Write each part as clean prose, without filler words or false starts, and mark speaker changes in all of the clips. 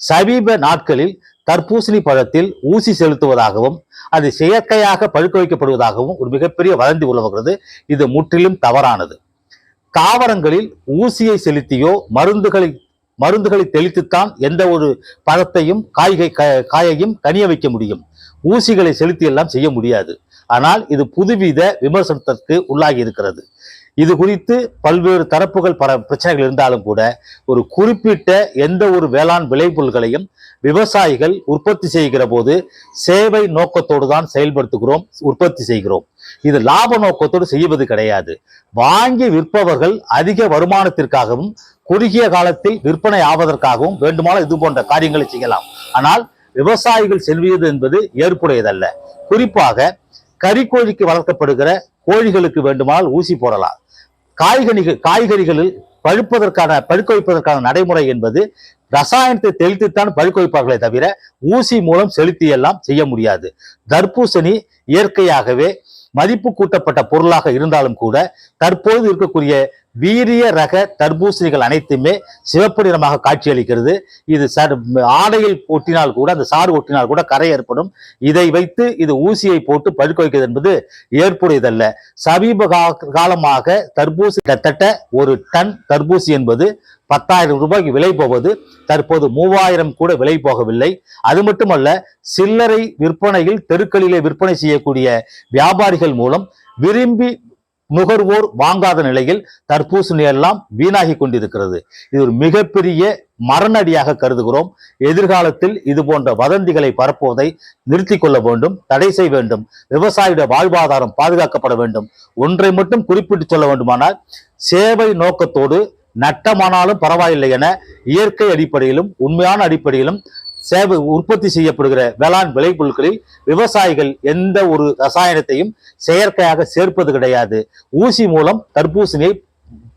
Speaker 1: சமீப நாட்களில் தர்பூசணி பழத்தில் ஊசி செலுத்துவதாகவும் அது செயற்கையாக பழுக்க வைக்கப்படுவதாகவும் ஒரு மிகப்பெரிய வதந்தி உலவுகிறது. இது முற்றிலும் தவறானது. தாவரங்களில் ஊசியை செலுத்தியோ மருந்துகளை தெளித்துத்தான் எந்த ஒரு பழத்தையும் காயையும் கனிய வைக்க முடியும். ஊசிகளை செலுத்தி எல்லாம் செய்ய முடியாது. ஆனால் இது புதுவித விமர்சனத்திற்கு உள்ளாகி இருக்கிறது. இது குறித்து பல்வேறு தரப்புகள் பல பிரச்சனைகள் இருந்தாலும் கூட ஒரு குறிப்பிட்ட எந்த ஒரு வேளாண் விளைபொருள்களையும் விவசாயிகள் உற்பத்தி செய்கிற போது சேவை நோக்கத்தோடு தான் செயல்படுத்துகிறோம், உற்பத்தி செய்கிறோம். இது லாப நோக்கத்தோடு செய்வது கிடையாது. வாங்கி விற்பவர்கள் அதிக வருமானத்திற்காகவும் குறுகிய காலத்தில் விற்பனை ஆவதற்காகவும் வேண்டுமானால் இது போன்ற காரியங்களை செய்யலாம். ஆனால் விவசாயிகள் செல்வது என்பது ஏற்புடையதல்ல. குறிப்பாக கறிக்கோழிக்கு வளர்க்கப்படுகிற கோழிகளுக்கு வேண்டுமானால் ஊசி போடலாம். காய்கறிகளில் பழுக்க வைப்பதற்கான நடைமுறை என்பது ரசாயனத்தை தெளித்துத்தான் பழுக்க வைப்பார்களே தவிர ஊசி மூலம் செலுத்தி எல்லாம் செய்ய முடியாது. தர்பூசணி இயற்கையாகவே மதிப்பு கூட்டப்பட்ட பொருளாக இருந்தாலும் கூட தற்போது இருக்கக்கூடிய வீரிய ரக தர்பூசணிகள் அனைத்துமே சிவப்பு நிறமாக காட்சியளிக்கிறது. இது ஆடையில் ஒட்டினால் கூட, அந்த சாறு ஒட்டினால் கூட கரை ஏற்படும். இதை வைத்து இது ஊசியை போட்டு பழுக்க வைக்கிறது என்பது ஏற்புடையதல்ல. சமீப காலமாக தர்பூசி கிட்டத்தட்ட ஒரு டன் தர்பூசி என்பது 10,000 ரூபாய்க்கு விலை போவது தற்போது 3,000 கூட விலை போகவில்லை. அது மட்டுமல்ல, சில்லறை விற்பனையில் தெருக்களிலே விற்பனை செய்யக்கூடிய வியாபாரிகள் மூலம் விரும்பி நுகர்வோர் வாங்காத நிலையில் தர்பூசணி எல்லாம் வீணாகி கொண்டிருக்கிறது. இது ஒரு மிகப்பெரிய மரணடியாக கருதுகிறோம். எதிர்காலத்தில் இது போன்ற வதந்திகளை பரப்புவதை நிறுத்திக் கொள்ள வேண்டும், தடை செய்ய வேண்டும். விவசாயியுடைய வாழ்வாதாரம் பாதுகாக்கப்பட வேண்டும். ஒன்றை மட்டும் குறிப்பிட்டு சொல்ல வேண்டுமானால், சேவை நோக்கத்தோடு நட்டமானாலும் பரவாயில்லை என இயற்கை அடிப்படையிலும் உண்மையான அடிப்படையிலும் சேவை உற்பத்தி செய்யப்படுகிற வேளாண் விளைபொருட்களில் விவசாயிகள் எந்த ஒரு ரசாயனத்தையும் செயற்கையாக சேர்ப்பது கிடையாது. ஊசி மூலம் தர்பூசணியை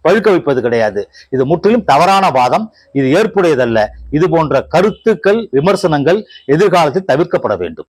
Speaker 1: பழுக்க வைப்பது கிடையாது. இது முற்றிலும் தவறான வாதம். இது ஏற்புடையதல்ல. இது போன்ற கருத்துக்கள், விமர்சனங்கள் எதிர்காலத்தில் தவிர்க்கப்பட வேண்டும்.